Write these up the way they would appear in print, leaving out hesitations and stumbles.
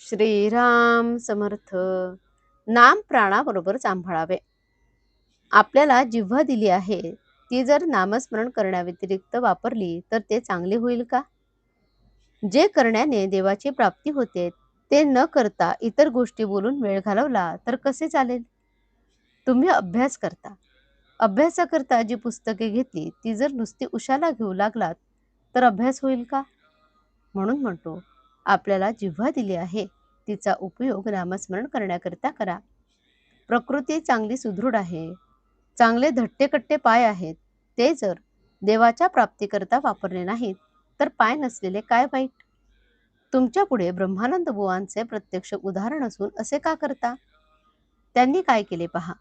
श्रीराम समर्थ. नाम प्राणाबरोबर सांभाळावे. आपल्याला जिव्हा दिली आहे ती जर नामस्मरण करण्याव्यतिरिक्त वापरली तर ते चांगले होईल का? जे करण्याने देवाची प्राप्ती होते ते न करता इतर गोष्टी बोलून वेळ घालवला तर कसे चालेल? तुम्ही अभ्यास करता. अभ्यासाकरता जी पुस्तके घेतली ती जर नुसती उशाला घेऊ लागलात तर अभ्यास होईल का? म्हणून म्हणतो, आपल्याला जिव्हा दिली आहे तिचा उपयोग नामस्मरण करण्याकरिता करा. प्रकृती चांगली सुदृढ आहे, चांगले धट्टेकट्टे पाय आहेत, ते जर देवाच्या प्राप्तीकरता वापरले नाहीत तर पाय नसलेले काय वाईट? तुमच्या पुढे ब्रह्मानंद बुवांचे प्रत्यक्ष उदाहरण असून असे का करता? त्यांनी काय केले पहा.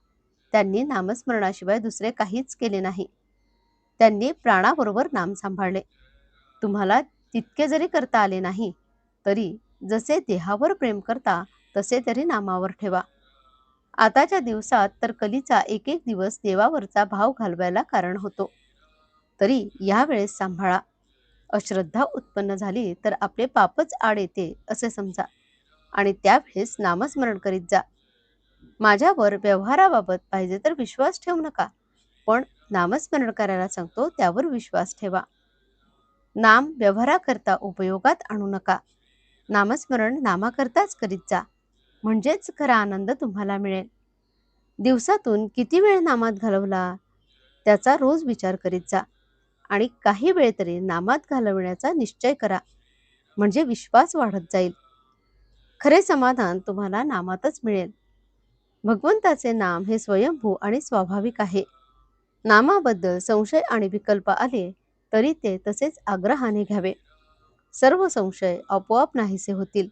त्यांनी नामस्मरणाशिवाय दुसरे काहीच केले नाही. त्यांनी प्राणाबरोबर नाम सांभाळले. तुम्हाला तितके जरी करता आले नाही तरी जसे देहावर प्रेम करता तसे तरी नामावर ठेवा. आताच्या दिवसात तर कलीचा एक एक दिवस देवावरचा भाव घालवायला कारण होतो. तरी यावेळेस सांभाळा. अश्रद्धा उत्पन्न झाली तर आपले पापच आड येते असे समजा आणि त्यावेळेस नामस्मरण करीत जा. माझ्यावर व्यवहाराबाबत पाहिजे तर विश्वास ठेवू नका, पण नामस्मरण करायला सांगतो त्यावर विश्वास ठेवा. नाम व्यवहाराकरता उपयोगात आणू नका. नामस्मरण नामाकरताच करीत जा, म्हणजेच खरा आनंद तुम्हाला मिळेल. दिवसातून किती वेळ नामात घालवला त्याचा रोज विचार करीत जा आणि काही वेळ तरी नामात घालवण्याचा निश्चय करा, म्हणजे विश्वास वाढत जाईल. खरे समाधान तुम्हाला नामातच मिळेल. भगवंताचे नाम हे स्वयंभू आणि स्वाभाविक आहे. नामाबद्दल संशय आणि विकल्प आले तरी ते तसेच आग्रहाने घ्यावे. सर्व संशय आपोआप नाहीसे होतील.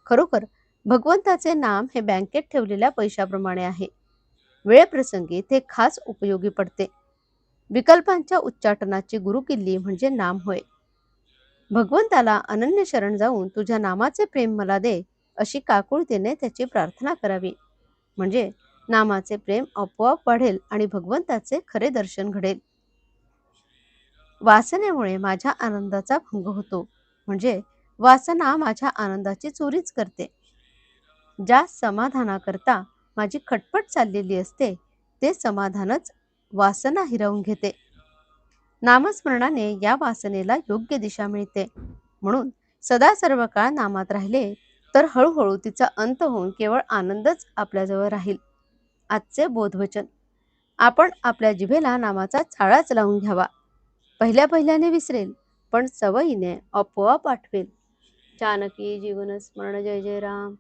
खरोखर भगवंताचे नाम हे बँकेत ठेवलेल्या पैशाप्रमाणे आहे. वेळप्रसंगी ते खास उपयोगी पडते. विकल्पांच्या उच्चाटनाची गुरुकिल्ली म्हणजे नाम होय. भगवंताला अनन्य शरण जाऊन तुझ्या नामाचे प्रेम मला दे अशी काकुळतेने त्याची प्रार्थना करावी, म्हणजे नामाचे प्रेम आपोआप वाढेल आणि भगवंताचे खरे दर्शन घडेल. वासनेमुळे माझ्या आनंदाचा भंग होतो, म्हणजे वासना माझ्या आनंदाची चोरीच करते. ज्या समाधानाकरता माझी खटपट चाललेली असते ते समाधानच वासना हिरावून घेते. नामस्मरणाने या वासनेला योग्य दिशा मिळते. म्हणून सदा सर्व काळ नामात राहिले तर हळूहळू तिचा अंत होऊन केवळ आनंदच आपल्याजवळ राहील. आजचे बोधवचन. आपण आपल्या जिभेला नामाचा चाळाच लावून घ्यावा. पहिल्या पहिल्याने विसरेल, पण सवयीने आपोआप आठवेल. जानकी जीवन स्मरण. जय जय राम.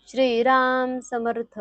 श्रीराम समर्थ.